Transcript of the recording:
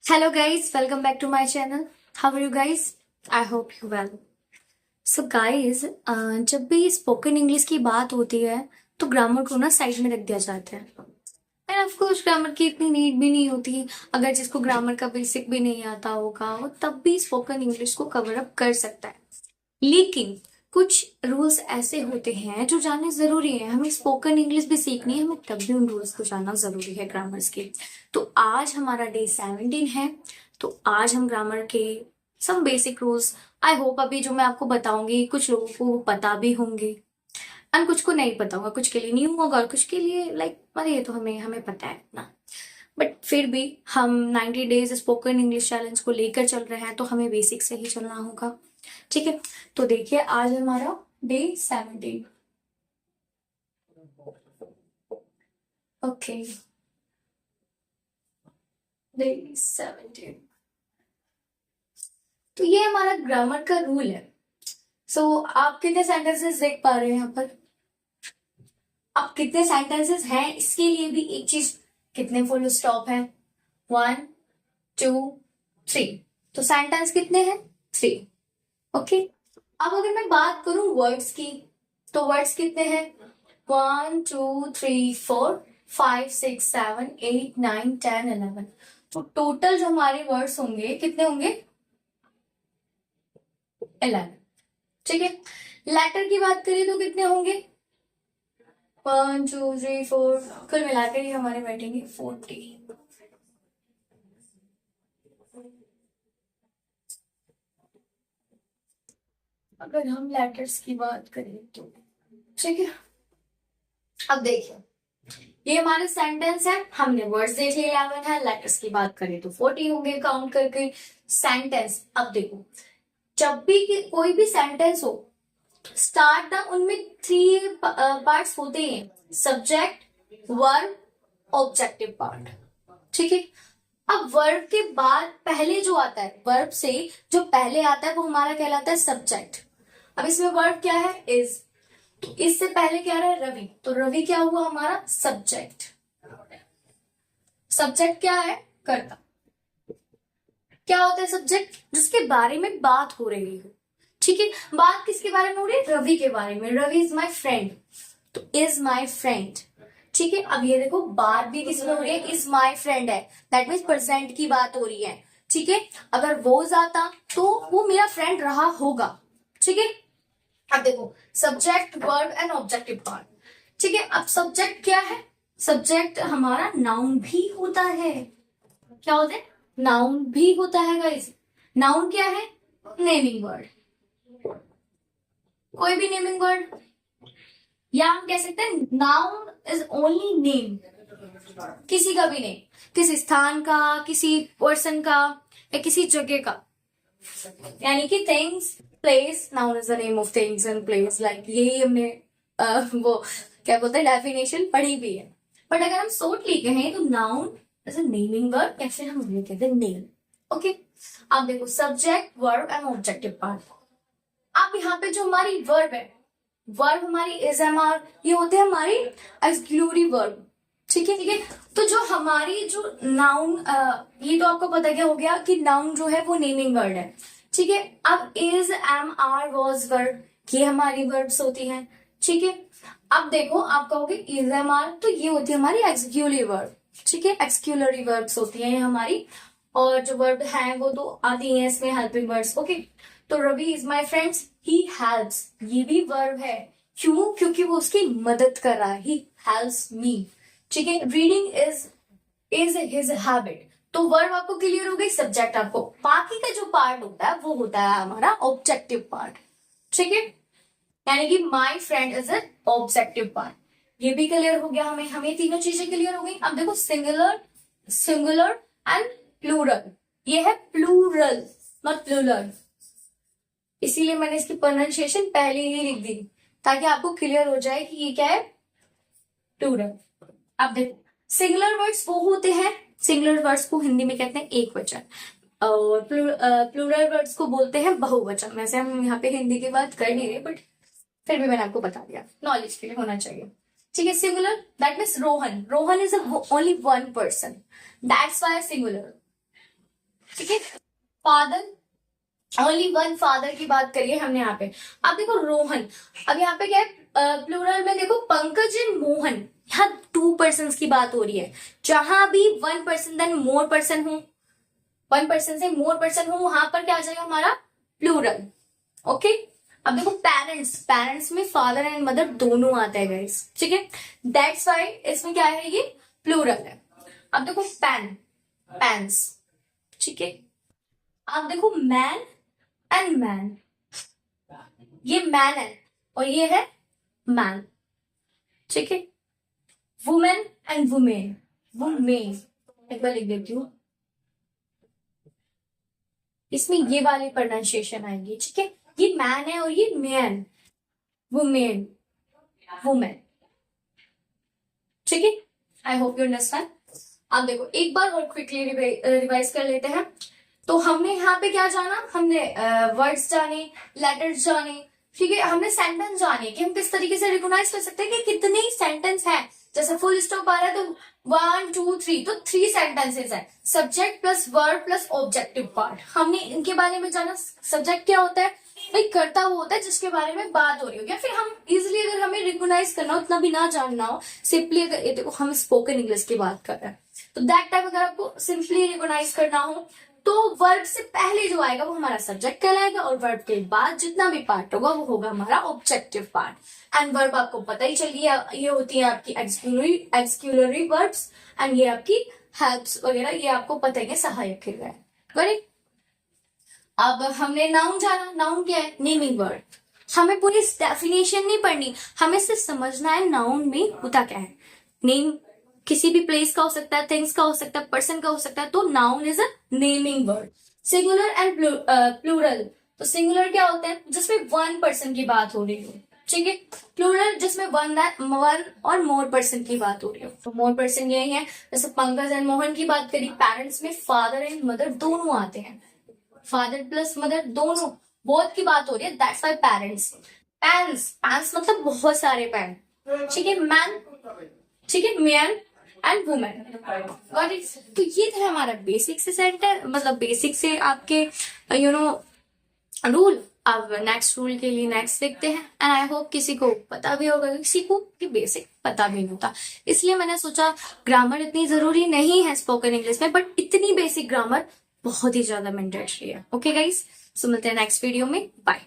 Hello guys, welcome back to my channel. How are you guys? I hope you well. So guys, जब भी spoken English की बात होती है तो ग्रामर को ना साइड में रख दिया जाता है एंड ऑफ कोर्स ग्रामर की इतनी नीड भी नहीं होती। अगर जिसको ग्रामर का बेसिक भी नहीं आता होगा वो तब भी स्पोकन इंग्लिश को कवर अप कर सकता है। लेकिन कुछ रूल्स ऐसे होते हैं जो जानने जरूरी है। हमें स्पोकन इंग्लिश भी सीखनी है, हमें तब भी उन रूल्स को जानना जरूरी है ग्रामर्स के। तो आज हमारा डे 17 है, तो आज हम ग्रामर के some basic rules, I hope अभी जो मैं आपको बताऊंगी कुछ लोगों को वो पता भी होंगे एंड कुछ को नहीं पता होगा, कुछ के लिए न्यू होगा और कुछ के लिए लाइक अरे ये तो हमें हमें पता है ना। बट फिर भी हम 90 डेज स्पोकन इंग्लिश चैलेंज को लेकर चल रहे हैं तो हमें बेसिक से ही चलना होगा। ठीक है, तो देखिए आज हमारा डे 17। Okay, day 17। तो ये हमारा ग्रामर का रूल है। सो आप कितने सेंटेंसेस देख पा रहे हैं यहाँ पर? अब कितने सेंटेंसेस हैं इसके लिए भी एक चीज, कितने फुल स्टॉप है? 1 2 3। तो सेंटेंस कितने हैं? 3। ओके, अब अगर मैं बात करूं वर्ड्स की तो वर्ड्स कितने हैं? 1 2 3 4 5 6 7 8 9 10 11। तो टोटल जो हमारे वर्ड्स होंगे कितने होंगे? 11। ठीक है, लेटर की बात करें तो कितने होंगे? 1 2 3 4, कुल मिलाकर ही हमारे बैठेंगे 40। अगर हम लेटर्स की बात करें तो ठीक है। अब देखिए ये हमारे सेंटेंस है, हमने वर्ड्स देख लिए 11 है, लेटर्स की बात करें तो 40 होंगे काउंट करके सेंटेंस। अब देखो जब भी कोई भी सेंटेंस हो स्टार्ट ना उनमें 3 पार्ट्स होते हैं, सब्जेक्ट, वर्ब, ऑब्जेक्टिव पार्ट। ठीक है, अब वर्ब के बाद पहले जो आता है, वर्ब से जो पहले आता है वो हमारा कहलाता है सब्जेक्ट। अब इसमें वर्ब क्या है? इज। तो इससे पहले क्या रहा है? रवि। तो रवि क्या हुआ? हमारा सब्जेक्ट। सब्जेक्ट क्या है? कर्ता। क्या होता है सब्जेक्ट? जिसके बारे में बात हो रही हो। ठीक है, बात किसके बारे में हो रही है? रवि के बारे में। रवि इज माई फ्रेंड, तो इज माई फ्रेंड। ठीक है, अब ये देखो बात भी किसमें हो रही है? इज माई फ्रेंड है, दैट मीन्स प्रेजेंट की बात हो रही है। ठीक है, अगर वो जाता तो वो मेरा फ्रेंड रहा होगा। ठीक है, अब देखो subject, verb and objective part. ठीक है, अब सब्जेक्ट क्या है? सब्जेक्ट हमारा नाउन भी होता है। क्या होता है? नाउन भी होता है गाइस। नाउन क्या है? नेमिंग वर्ड, कोई भी नेमिंग वर्ड, या हम कह सकते हैं नाउन इज ओनली नेम, किसी का भी नहीं, किसी स्थान का, किसी पर्सन का या किसी जगह का। यानी कि things, place, noun is the name of things and place. Like यही हमने वो क्या बोलते हैं डेफिनेशन पढ़ी भी है। बट अगर हम शॉर्टली कहें तो noun is a naming word या फिर हम उन्हें कहते हैं नेम। ओके, अब देखो subject, verb and objective part. अब यहाँ पे जो हमारी वर्ब है, वर्ब हमारी इज एम आर, ये होते हैं हमारी एक्सक्लूसिव वर्ब। ठीक है, ठीक है, तो जो हमारी जो नाउन, ये तो आपको पता क्या हो गया कि नाउन जो है वो नेमिंग वर्ड है। ठीक है, अब is, am, are, was, verb, ये हमारी वर्ब्स होती हैं। ठीक है, अब देखो आप कहोगे इज, एम, आर, तो ये होती है हमारी एक्सक्लूसिव वर्ब। ठीक है, एक्सक्लूसिव वर्ब्स होती हैं ये हमारी, और जो वर्ब है वो तो आती है इसमें हेल्पिंग वर्ड्स। ओके, तो Ravi is my friends, he helps, ये भी वर्ब है। क्यों? क्योंकि वो उसकी मदद कर रहा है, ही हेल्प्स मी। ठीक है, रीडिंग इज हिज हैबिट, तो वर्ब आपको क्लियर हो गई, सब्जेक्ट आपको। बाकी का जो पार्ट होता है वो होता है हमारा ऑब्जेक्टिव पार्ट। ठीक है, यानी कि my friend is an objective part. ये भी क्लियर हो गया हमें तीनों चीजें क्लियर हो गई। अब देखो सिंगुलर, सिंगुलर एंड प्लूरल, ये है प्लूरल नॉट प्लूरल, इसीलिए मैंने इसकी प्रोनाउंसिएशन पहले ही लिख दी ताकि आपको क्लियर हो जाए कि ये क्या है, प्लूरल। अब देखो सिंगुलर वर्ड्स वो होते हैं, सिंगुलर वर्ड्स को हिंदी में कहते हैं एक वचन, और प्लूरल वर्ड्स को बोलते हैं बहुवचन। वैसे हम यहाँ पे हिंदी की बात कर नहीं रहे, बट फिर भी मैंने आपको बता दिया, नॉलेज के लिए होना चाहिए। ठीक है, singular that means Rohan, Rohan is only one person, that's why singular. ठीक है। फादर, ओनली वन फादर की बात करिए हमने यहाँ पे। अब देखो रोहन, अब यहाँ पे क्या है प्लूरल में, देखो पंकज एंड मोहन, यहाँ 2 पर्सन की बात हो रही है। जहां भी 1 पर्सन देन मोर पर्सन हो, 1 पर्सन से मोर पर्सन हो, वहां पर क्या आ जाएगा हमारा प्लूरल। ओके। अब देखो पेरेंट्स, पेरेंट्स में फादर एंड मदर दोनों आता है गाइस, ठीक है। दैट्स वाई इसमें क्या है, ये प्लूरल है। अब देखो पेन, पेन्स, ठीक है। अब देखो मैन एंड मैन, ये मैन है और ये है मैन, ठीक है। वुमेन एंड वुमेन, वुमेन, एक बार लिख देती हूँ, इसमें ये वाली प्रोनाउंसिएशन आएगी, ठीक है। ये मैन है और ये मैन, वुमेन, वुमेन, ठीक है। I hope you understand. अब देखो एक बार और क्विकली रिवाइज कर लेते हैं। तो हमने यहाँ पे क्या जाना, हमने वर्ड्स जाने, लेटर्स जाने, ठीक है। हमने सेंटेंस जाने कि हम किस तरीके से रिकॉग्नाइज कर सकते हैं कि कितने सेंटेंस हैं। जैसे फुल स्टॉप आ रहा है तो 1 2 3, तो 3 सेंटेंसेस है, subject plus verb plus objective part. हमने इनके बारे में जाना। सब्जेक्ट क्या होता है भाई, कर्ता वो होता है जिसके बारे में बात हो रही होगी। फिर हम इजिली, अगर हमें रिकॉग्नाइज करना हो, उतना भी ना जानना हो, सिंपली अगर ये देखो हम स्पोकन इंग्लिश की बात कर रहे हैं, तो दैट टाइम अगर आपको सिंपली रिकॉग्नाइज करना हो तो वर्ब से पहले जो आएगा वो हमारा सब्जेक्ट कहलाएगा, और वर्ब के बाद जितना भी पार्ट होगा वो होगा हमारा ऑब्जेक्टिव पार्ट। एंड वर्ब आपको पता ही चलिए, ये होती है आपकी एक्सक्यूलरी वर्ब्स, एंड ये आपकी हेल्प्स वगैरह, ये आपको पता ही है, सहायक क्रिया है, करेक्ट। अब हमने नाउन जाना। नाउन क्या है, नेमिंग वर्ड। हमें पूरी डेफिनेशन नहीं पढ़नी, हमें सिर्फ समझना है नाउन में होता क्या है। नेम किसी भी प्लेस का हो सकता है, थिंग्स का हो सकता है, पर्सन का हो सकता है, तो noun is a naming word. Singular and plural, तो सिंगुलर क्या होता है, जिसमें 1 पर्सन की बात हो रही हो, ठीक है। प्लूरल जिसमें 1 और मोर पर्सन की बात हो रही हो, तो मोर पर्सन यही है। जैसे पंकज एंड मोहन की बात करी, पेरेंट्स में फादर एंड मदर दोनों आते हैं, फादर प्लस मदर दोनों, बोथ की बात हो रही है, दैट्स वाई पेरेंट्स। पैंस, पैंस मतलब बहुत सारे पैन, ठीक है। मैन, ठीक है, man and women, got it. तो ये था हमारा बेसिक से सेंटर, मतलब बेसिक से आपके रूल। अब नेक्स्ट रूल के लिए नेक्स्ट देखते हैं। एंड आई होप किसी को पता भी होगा, किसी को कि बेसिक पता भी नहीं होता, इसलिए मैंने सोचा ग्रामर इतनी जरूरी नहीं है स्पोकन इंग्लिश में, बट इतनी बेसिक ग्रामर बहुत ही ज्यादा मैंडेटरी है। ओके गाइस, सो मिलते हैं नेक्स्ट वीडियो में, बाय।